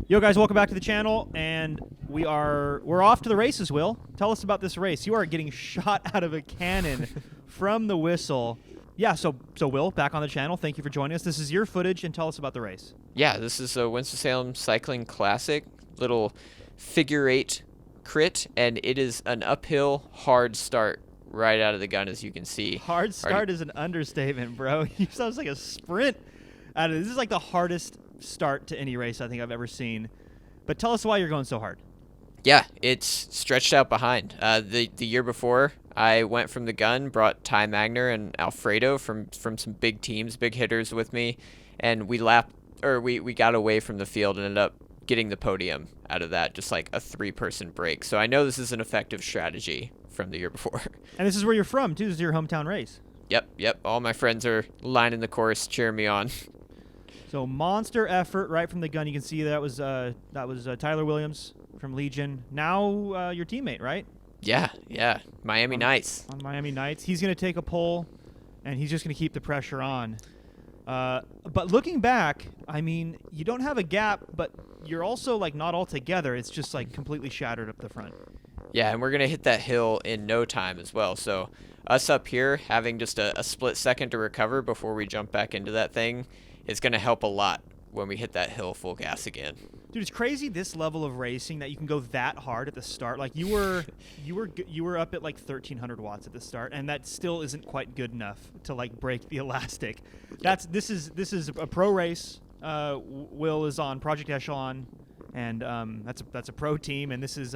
Yo guys, welcome back to the channel, and we're off to the races. Will, tell us about this race. You are getting shot out of a cannon from the whistle. Yeah, so Will, back on the channel. Thank you for joining us. This is your footage, and tell us about the race. Yeah, this is a Winston-Salem Cycling Classic, little figure eight crit, and it is an uphill hard start right out of the gun, as you can see. Hard start is an understatement, bro. You sounds like a sprint. This is like the hardest start to any race I think I've ever seen. But tell us why you're going so hard. Yeah, it's stretched out behind. The year before, I went from the gun, brought Ty Magner and Alfredo from some big teams, big hitters with me, and we got away from the field and ended up getting the podium out of that, just like a 3-person break. So I know this is an effective strategy from the year before. And this is where you're from too. This is your hometown race. Yep. All my friends are lining the course, cheering me on. So monster effort right from the gun. You can see that was Tyler Williams from Legion. Now your teammate, right? Yeah. Miami Nights. On Miami Nights. He's going to take a pole, and he's just going to keep the pressure on. But looking back, I mean, you don't have a gap, but you're also like not all together. It's just like completely shattered up the front. Yeah, and we're going to hit that hill in no time as well. So us up here having just a split second to recover before we jump back into that thing is going to help a lot when we hit that hill full gas again. Dude, it's crazy this level of racing that you can go that hard at the start. Like you were up at like 1300 watts at the start, and that still isn't quite good enough to like break the elastic. This is a pro race. Will is on Project Echelon, and that's a pro team, and this is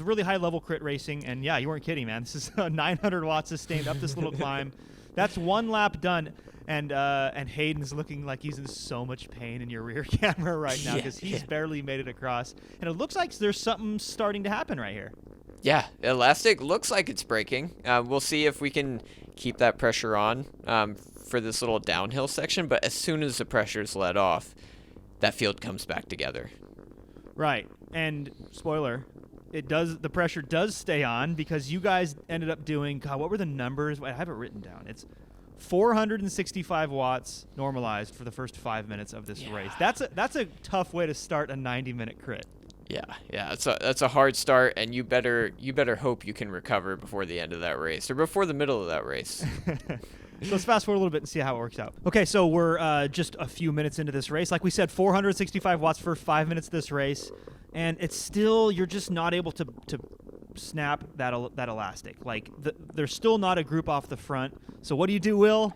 really high level crit racing. And yeah, you weren't kidding, man. This is 900 watts sustained up this little climb. That's one lap done. And Hayden's looking like he's in so much pain in your rear camera right now because he's barely made it across. And it looks like there's something starting to happen right here. Yeah, elastic looks like it's breaking. We'll see if we can keep that pressure on for this little downhill section. But as soon as the pressure's let off, that field comes back together. Right. And spoiler, the pressure does stay on because you guys ended up doing, God, what were the numbers? I have it written down. It's 465 watts normalized for the first 5 minutes of this race. That's a tough way to start a 90-minute crit. Yeah. That's a hard start, and you better hope you can recover before the end of that race or before the middle of that race. So let's fast forward a little bit and see how it works out. Okay, so we're just a few minutes into this race. Like we said, 465 watts for 5 minutes of this race, and it's still, you're just not able to snap that elastic. Like there's still not a group off the front. So what do you do, Will?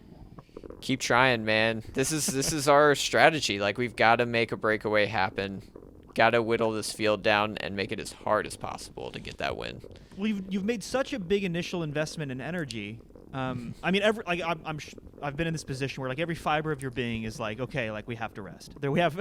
Keep trying, man. This is our strategy. Like, we've got to make a breakaway happen. Got to whittle this field down and make it as hard as possible to get that win. Well, you've made such a big initial investment in energy. I mean, I've been in this position where like every fiber of your being is like, okay, like we have to rest. There we have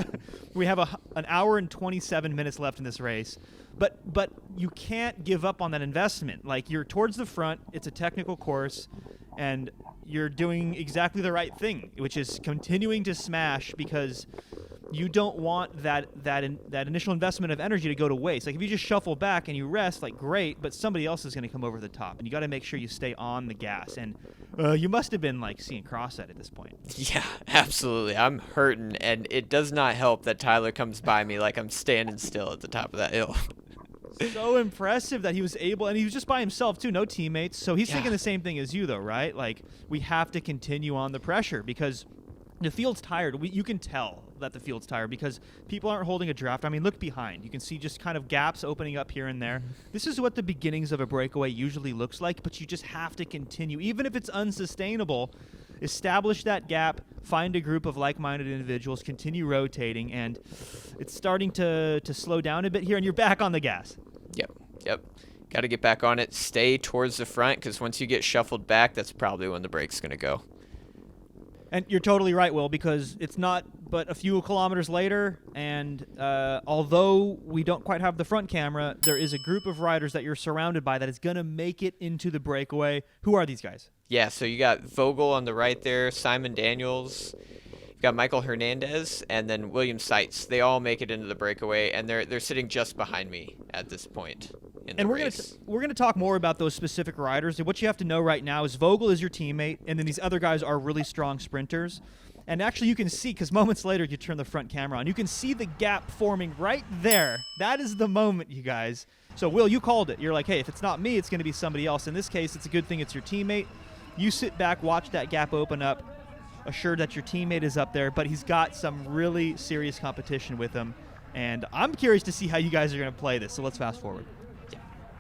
an hour and 27 minutes left in this race, but you can't give up on that investment. Like, you're towards the front. It's a technical course, and you're doing exactly the right thing, which is continuing to smash because you don't want that initial investment of energy to go to waste. Like, if you just shuffle back and you rest, like, great, but somebody else is going to come over the top, and you got to make sure you stay on the gas. And you must have been like seeing cross-set at this point. Yeah, absolutely. I'm hurting, and it does not help that Tyler comes by me like I'm standing still at the top of that hill. So impressive that he was able, and he was just by himself too, no teammates. So he's thinking the same thing as you, though, right? Like, we have to continue on the pressure because the field's tired. You can tell that the field's tired because people aren't holding a draft. I mean, look behind. You can see just kind of gaps opening up here and there. This is what the beginnings of a breakaway usually looks like, but you just have to continue. Even if it's unsustainable, establish that gap, find a group of like-minded individuals, continue rotating, and it's starting to slow down a bit here, and you're back on the gas. Yep. Got to get back on it. Stay towards the front because once you get shuffled back, that's probably when the brake's going to go. And you're totally right, Will, because it's not but a few kilometers later, and although we don't quite have the front camera, there is a group of riders that you're surrounded by that is going to make it into the breakaway. Who are these guys? Yeah, so you got Vogel on the right there, Simon Daniels, you've got Michael Hernandez, and then William Seitz. They all make it into the breakaway, and they're sitting just behind me at this point in the race. We're gonna talk more about those specific riders. And what you have to know right now is Vogel is your teammate, and then these other guys are really strong sprinters. And actually, you can see, because moments later, you turn the front camera on, you can see the gap forming right there. That is the moment, you guys. So, Will, you called it. You're like, hey, if it's not me, it's going to be somebody else. In this case, it's a good thing it's your teammate. You sit back, watch that gap open up, assured that your teammate is up there, but he's got some really serious competition with him. And I'm curious to see how you guys are going to play this, so let's fast forward.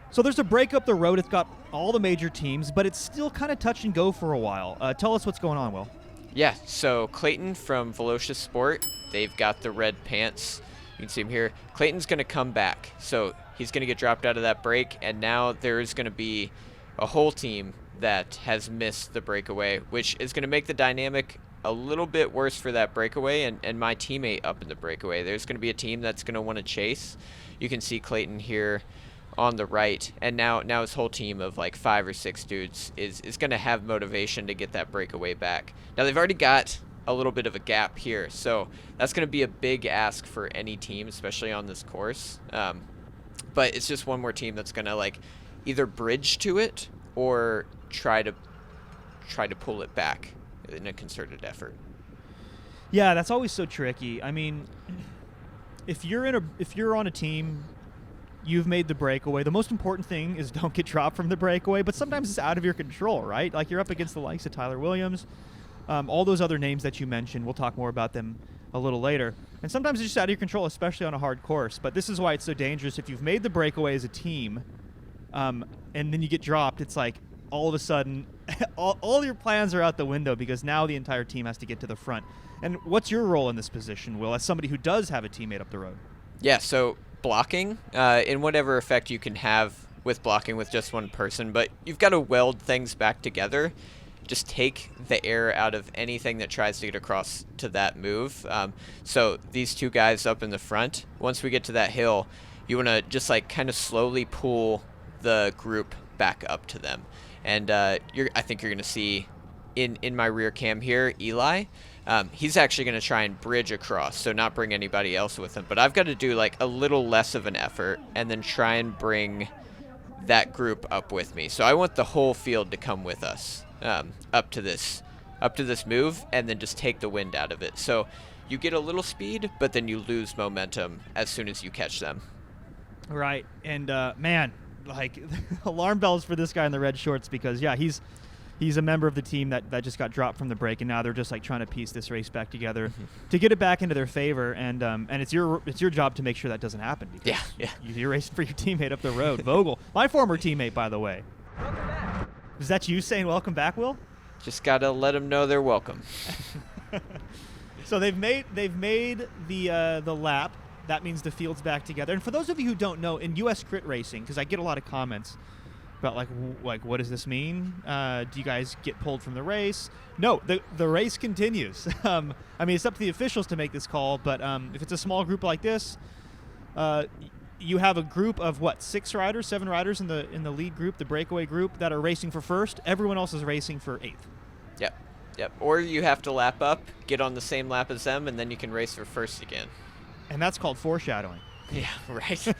So there's a break up the road. It's got all the major teams, but it's still kind of touch and go for a while. Tell us what's going on, Will. Yeah, so Clayton from Velocious Sport, they've got the red pants. You can see him here. Clayton's going to come back. So he's going to get dropped out of that break, and now there's going to be a whole team that has missed the breakaway, which is going to make the dynamic a little bit worse for that breakaway and my teammate up in the breakaway. There's going to be a team that's going to want to chase. You can see Clayton here on the right, and now his whole team of like 5 or 6 dudes is going to have motivation to get that breakaway back. Now they've already got a little bit of a gap here, so that's going to be a big ask for any team, especially on this course. But it's just one more team that's going to like either bridge to it or try to pull it back in a concerted effort. Yeah, that's always so tricky. I mean, if you're on a team, you've made the breakaway. The most important thing is don't get dropped from the breakaway, but sometimes it's out of your control, right? Like you're up against the likes of Tyler Williams, all those other names that you mentioned. We'll talk more about them a little later. And sometimes it's just out of your control, especially on a hard course. But this is why it's so dangerous. If you've made the breakaway as a team, and then you get dropped, it's like all of a sudden all your plans are out the window because now the entire team has to get to the front. And what's your role in this position, Will, as somebody who does have a teammate up the road? Yeah, so blocking, in whatever effect you can have with blocking with just one person, but you've got to weld things back together. Just take the air out of anything that tries to get across to that move. So these two guys up in the front, once we get to that hill, you want to just like kind of slowly pull the group back up to them. And I think you're going to see in my rear cam here, Eli, he's actually going to try and bridge across, so not bring anybody else with him. But I've got to do like a little less of an effort and then try and bring that group up with me. So I want the whole field to come with us up to this move and then just take the wind out of it. So you get a little speed, but then you lose momentum as soon as you catch them. Right. And man, like alarm bells for this guy in the red shorts because yeah, he's a member of the team that just got dropped from the break, and now they're just like trying to piece this race back together to get it back into their favor. And it's your job to make sure that doesn't happen. Because yeah. You're racing for your teammate up the road, Vogel, my former teammate, by the way. Welcome back. Is that you saying welcome back, Will? Just gotta let them know they're welcome. So they've made the lap. That means the field's back together. And for those of you who don't know, in U.S. crit racing, because I get a lot of comments about like what does this mean? Do you guys get pulled from the race? No, the race continues. I mean, it's up to the officials to make this call, but if it's a small group like this, you have a group of 7 riders in the lead group, the breakaway group, that are racing for first. Everyone else is racing for 8th. Yep. Or you have to lap up, get on the same lap as them, and then you can race for first again. And that's called foreshadowing. Yeah, right.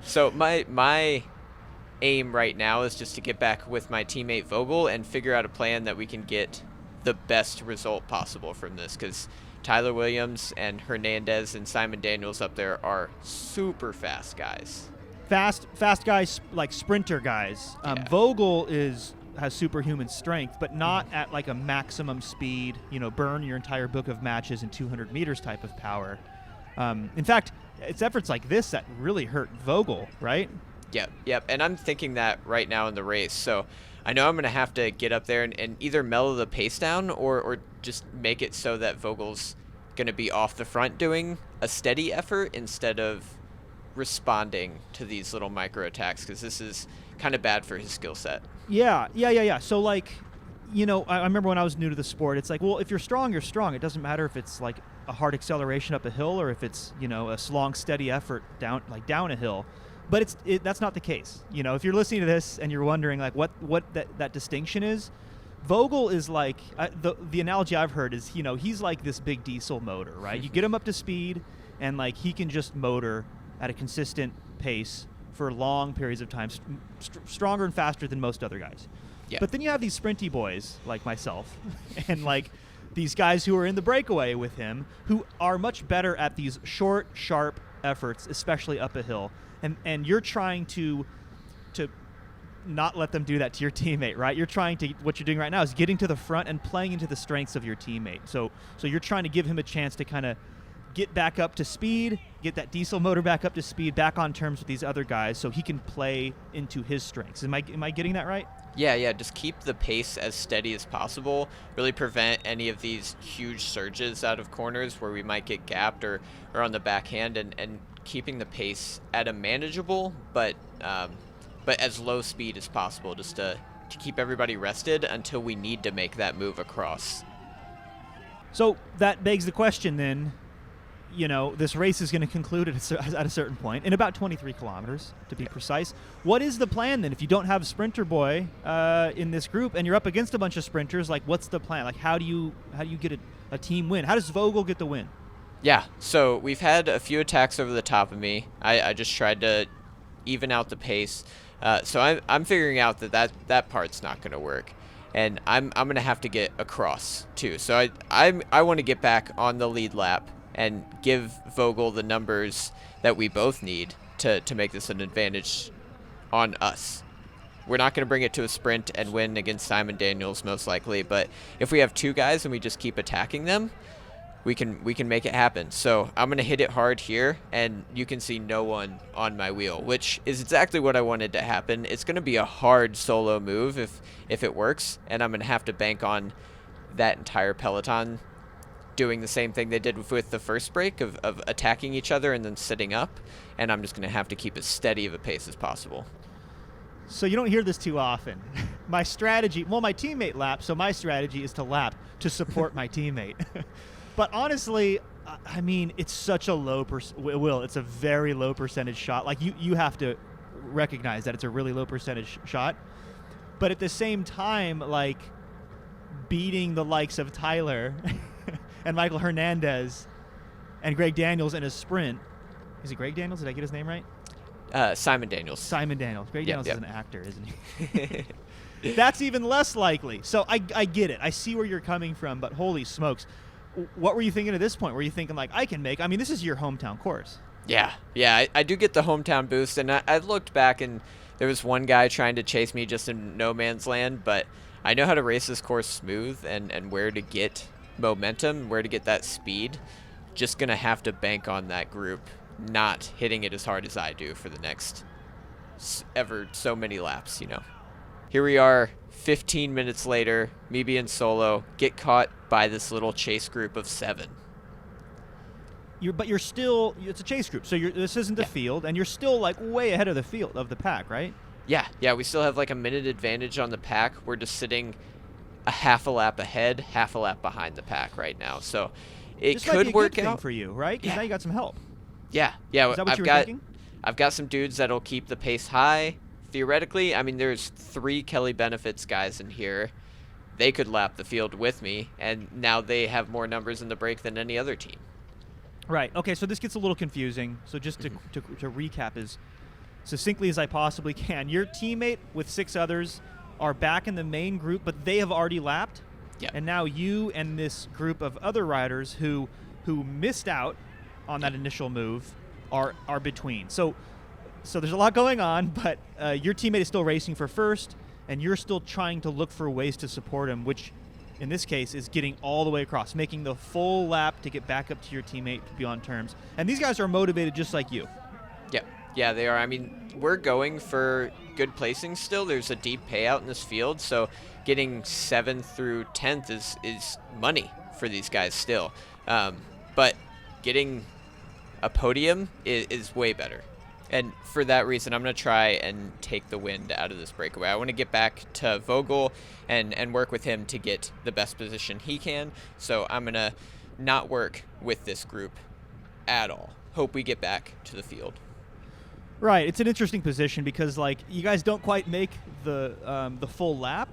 So my aim right now is just to get back with my teammate Vogel and figure out a plan that we can get the best result possible from this, because Tyler Williams and Hernandez and Simon Daniels up there are super fast guys. Fast guys, like sprinter guys. Yeah. Vogel has superhuman strength, but not at like a maximum speed, burn your entire book of matches in 200 meters type of power. In fact, it's efforts like this that really hurt Vogel, right? Yep. And I'm thinking that right now in the race. So I know I'm going to have to get up there and either mellow the pace down or just make it so that Vogel's going to be off the front doing a steady effort instead of responding to these little micro attacks, because this is kind of bad for his skill set. Yeah. So like, I remember when I was new to the sport, it's like, well, if you're strong, you're strong. It doesn't matter if it's like a hard acceleration up a hill or if it's, a long, steady effort down a hill. But that's not the case. If you're listening to this and you're wondering like what that distinction is, Vogel is like, the analogy I've heard is, he's like this big diesel motor, right? You get him up to speed and like he can just motor at a consistent pace for long periods of time, stronger and faster than most other guys. Yeah. But then you have these sprinty boys like myself and like these guys who are in the breakaway with him, who are much better at these short, sharp efforts, especially up a hill, and you're trying to not let them do that to your teammate, right? You're trying to, what you're doing right now is getting to the front and playing into the strengths of your teammate. So you're trying to give him a chance to kind of get back up to speed, get that diesel motor back up to speed, back on terms with these other guys, so he can play into his strengths. Am I getting that right? Yeah, just keep the pace as steady as possible. Really prevent any of these huge surges out of corners where we might get gapped or on the backhand, and keeping the pace at a manageable but as low speed as possible, just to keep everybody rested until we need to make that move across. So that begs the question then, this race is going to conclude at a certain point, in about 23 kilometers, to be precise. What is the plan then? If you don't have Sprinter Boy in this group and you're up against a bunch of sprinters, like, what's the plan? Like, how do you get a team win? How does Vogel get the win? Yeah, so we've had a few attacks over the top of me. I just tried to even out the pace. So I'm figuring out that part's not going to work. And I'm going to have to get across, too. So I want to get back on the lead lap and give Vogel the numbers that we both need to make this an advantage on us. We're not going to bring it to a sprint and win against Simon Daniels, most likely. But if we have two guys and we just keep attacking them, we can make it happen. So I'm going to hit it hard here, and you can see no one on my wheel, which is exactly what I wanted to happen. It's going to be a hard solo move if it works, and I'm going to have to bank on that entire peloton doing the same thing they did with the first break of attacking each other and then sitting up, and I'm just going to have to keep as steady of a pace as possible. So you don't hear this too often. My teammate laps, so my strategy is to lap to support my teammate. But honestly, I mean, it's such a low it's a very low percentage shot. Like, you have to recognize that it's a really low percentage shot. But at the same time, like, beating the likes of Tyler and Michael Hernandez and Greg Daniels in a sprint. Is it Greg Daniels? Did I get his name right? Simon Daniels. Greg Daniels is an actor, isn't he? That's even less likely. So I get it. I see where you're coming from, but holy smokes. What were you thinking at this point? Were you thinking, like, this is your hometown course? Yeah, I do get the hometown boost, and I looked back, and there was one guy trying to chase me just in no man's land, but I know how to race this course smooth and where to get momentum, where to get that speed. Just going to have to bank on that group not hitting it as hard as I do for the next ever so many laps, Here we are, 15 minutes later, me being solo, get caught by this little chase group of 7. You're still, it's a chase group, so this isn't the field, and you're still, like, way ahead of the pack, right? Yeah, we still have like a minute advantage on the pack. We're just sitting a half a lap ahead, half a lap behind the pack right now. So it this could might be a work good out thing for you, right? Because now you got some help. Yeah. Is that what you were thinking? I've got some dudes that'll keep the pace high. Theoretically, I mean, there's 3 Kelly Benefits guys in here. They could lap the field with me, and now they have more numbers in the break than any other team. Right. Okay, so this gets a little confusing. So just to recap as succinctly as I possibly can, your teammate with 6 others are back in the main group, but they have already lapped. Yeah. And now you and this group of other riders who missed out on that initial move are between. So there's a lot going on, but your teammate is still racing for first, and you're still trying to look for ways to support him, which in this case is getting all the way across, making the full lap to get back up to your teammate to be on terms. And these guys are motivated just like you. Yeah, they are. I mean, we're going for good placing still. There's a deep payout in this field, so getting 7th through 10th is money for these guys still. But getting a podium is way better. And for that reason, I'm going to try and take the wind out of this breakaway. I want to get back to Vogel and work with him to get the best position he can. So I'm going to not work with this group at all. Hope we get back to the field. Right. It's an interesting position because, like, you guys don't quite make the full lap,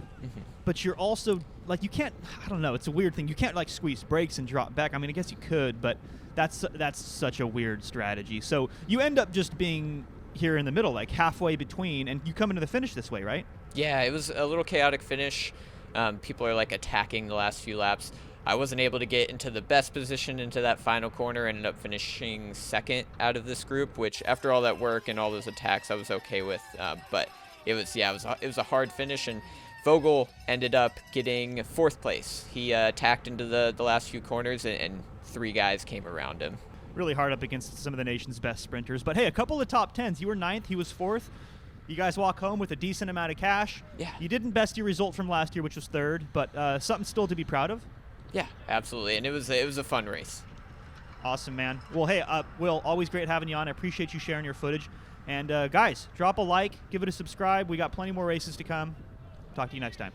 but you're also, like, you can't, I don't know, it's a weird thing. You can't, like, squeeze brakes and drop back. I mean, I guess you could, but that's such a weird strategy. So you end up just being here in the middle, like halfway between, and you come into the finish this way, right? Yeah, it was a little chaotic finish. People are, like, attacking the last few laps. I wasn't able to get into the best position into that final corner. Ended up finishing second out of this group, which after all that work and all those attacks, I was okay with. But it was a hard finish, and Vogel ended up getting fourth place. He tacked into the last few corners, and 3 guys came around him. Really hard up against some of the nation's best sprinters. But hey, a couple of top 10s. You were 9th, he was 4th. You guys walk home with a decent amount of cash. Yeah. You didn't best your result from last year, which was 3rd, but something still to be proud of. Yeah, absolutely. And it was a fun race. Awesome, man. Well, hey, Will, always great having you on. I appreciate you sharing your footage. And guys, drop a like, give it a subscribe. We got plenty more races to come. Talk to you next time.